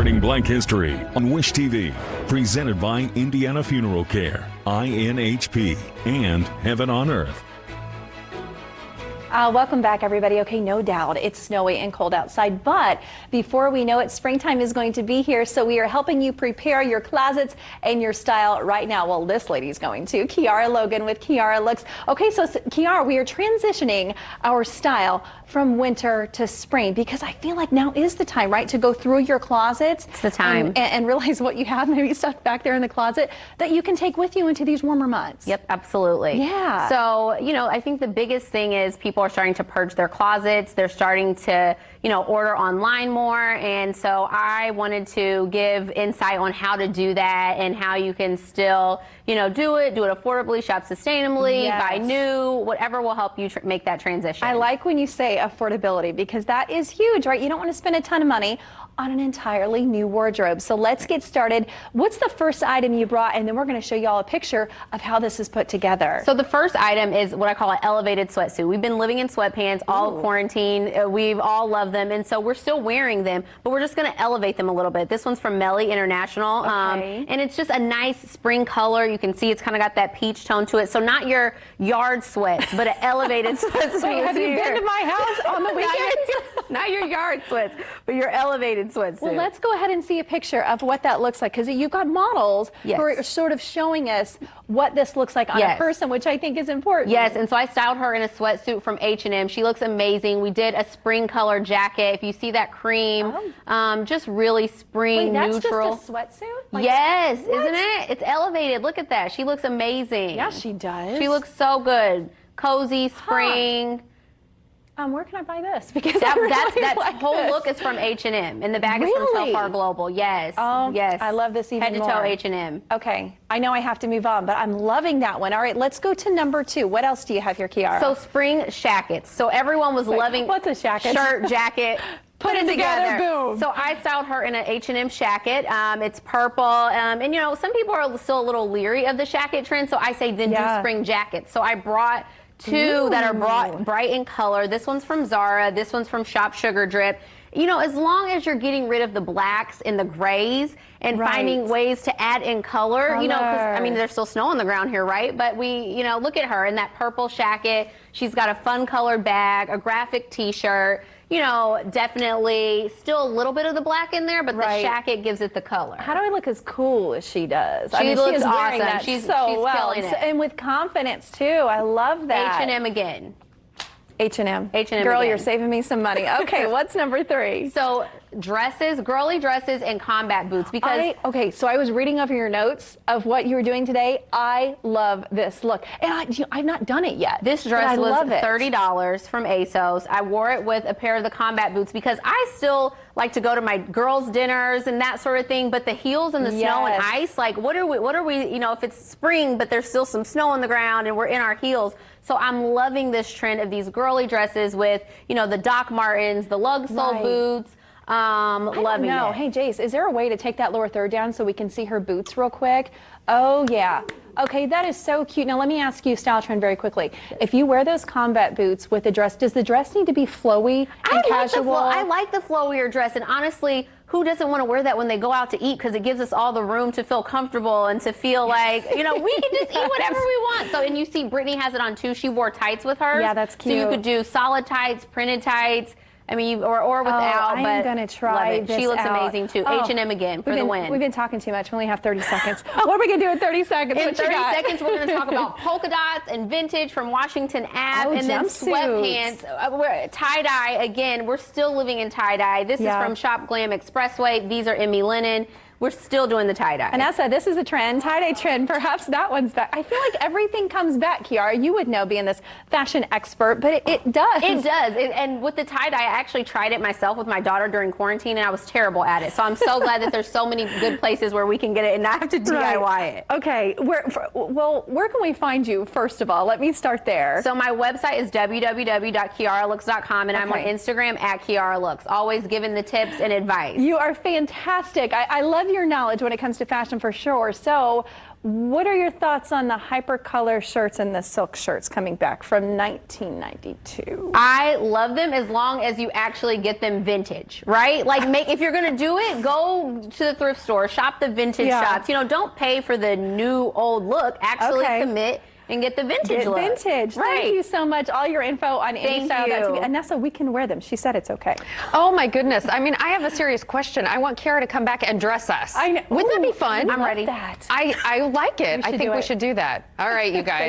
Celebrating Black History on Wish TV. Presented by Indiana Funeral Care, INHP, and Heaven on Earth. Welcome back, everybody. Okay, no doubt it's snowy and cold outside, but before we know it, springtime is going to be here, so we are helping you prepare your closets and your style right now. Well, this lady's going to. Kiarra Logan with Kiarra Looks. Okay, so Kiarra, we are transitioning our style from winter to spring because I feel like now is the time, right, to go through your closets. It's the time. And realize what you have maybe stuff back there in the closet that you can take with you into these warmer months. Yep, absolutely. Yeah. So, you know, I think the biggest thing is people are starting to purge their closets. They're starting to, you know, order online more. And so I wanted to give insight on how to do that and how you can still, you know, do it affordably, shop sustainably, buy new, whatever will help you make that transition. I like when you say affordability because that is huge, right? You don't want to spend a ton of money on an entirely new wardrobe. So let's get started. What's the first item you brought? And then we're going to show you all a picture of how this is put together. So the first item is what I call an elevated sweatsuit. We've been living in sweatpants all quarantine. We've all loved them. And so we're still wearing them, but we're just going to elevate them a little bit. This one's from Melly International. And it's just a nice spring color. You can see it's kind of got that peach tone to it. So not your yard sweats, but an elevated sweatsuit. Wait, have you been to my house on the weekends? Not your yard sweats, but your elevated sweatsuit. Well, let's go ahead and see a picture of what that looks like because you've got models who are sort of showing us what this looks like on a person, which I think is important. Yes, and so I styled her in a sweatsuit from H&M. She looks amazing. We did a spring color jacket. If you see that cream, just really spring neutral. That's just a sweatsuit? Like, yes, isn't it? It's elevated. Look at that. She looks amazing. Yeah, she does. She looks so good. Cozy, spring. Where can I buy this? Because that like whole this. look is from H&M, and the bag is from So Far Global. Yes. Oh, yes. I love this even more. Head to toe H&M. Okay, I know I have to move on, but I'm loving that one. All right, let's go to number 2. What else do you have here, Kiarra? So spring shackets. So everyone was loving. What's a shacket? Shirt, jacket. Put it together, boom. So I styled her in an H&M shacket. It's purple, and you know some people are still a little leery of the shacket trend. So I say then do spring jackets. So I brought 2 that are bright in color. This one's from Zara. This one's from Shop Sugar Drip. You know, as long as you're getting rid of the blacks and the grays and finding ways to add in color, you know, because I mean, there's still snow on the ground here, right? But you know, look at her in that purple shacket. She's got a fun colored bag, a graphic t-shirt. You know, definitely still a little bit of the black in there, but the shacket gives it the color. How do I look as cool as she does? She looks she is wearing awesome. that She's well. killing it. And with confidence, too. I love that. H&M again. H&M. H&M Girl, again. you're saving me some money. Okay, what's number 3? So dresses, girly dresses, and combat boots. Because okay, so I was reading over your notes of what you were doing today. I love this look, and I've not done it yet. This dress was $30 from ASOS. I wore it with a pair of the combat boots because I still like to go to my girls' dinners and that sort of thing. But the heels and the snow and ice, like what are we? You know, if it's spring, but there's still some snow on the ground, and we're in our heels. So I'm loving this trend of these girly dresses with, you know, the Doc Martens, the lug sole boots. Loving it. Hey, Jace, is there a way to take that lower third down so we can see her boots real quick? Oh, yeah. Okay, that is so cute. Now, let me ask you, style trend, very quickly. If you wear those combat boots with the dress, does the dress need to be flowy and casual? I like the flowier dress, and honestly, who doesn't want to wear that when they go out to eat? Because it gives us all the room to feel comfortable and to feel like, you know, we can just eat whatever we want. So, and you see Brittany has it on too. She wore tights with hers. Yeah, that's cute. So you could do solid tights, printed tights. I mean, or without. I am going to try this She looks out. amazing too. H&M again for the win. We've been talking too much. We only have 30 seconds. What are we going to do in 30 seconds? In 30 seconds, we're going to talk about polka dots and vintage from Washington Ave, and then sweatpants. Tie-dye, again, we're still living in tie-dye. This is from Shop Glam Expressway. These are Emmy linen. We're still doing the tie-dye. And Essa, this is a trend, tie-dye trend. Perhaps that one's back. I feel like everything comes back, Kiarra. You would know being this fashion expert, but it does. It does. And with the tie-dye, I actually tried it myself with my daughter during quarantine, and I was terrible at it. So I'm so glad that there's so many good places where we can get it and not have to DIY it. Okay. Where can we find you, first of all? Let me start there. So my website is www.kiarralooks.com, and I'm on Instagram at Kiarra Looks, always giving the tips and advice. You are fantastic. I love your knowledge when it comes to fashion for sure. So what are your thoughts on the hypercolor shirts and the silk shirts coming back from 1992? I love them as long as you actually get them vintage, right? Like, if you're gonna do it, go to the thrift store, shop the vintage shops. You know, don't pay for the new old look. Actually commit and get the vintage look. Vintage. Right. Thank you so much. All your info on Indy Style. Anessa, we can wear them. She said it's okay. Oh my goodness. I mean, I have a serious question. I want Kiarra to come back and dress us. I know. Wouldn't that be fun? I'm ready. That. I like it. I think we should do that. All right, you guys.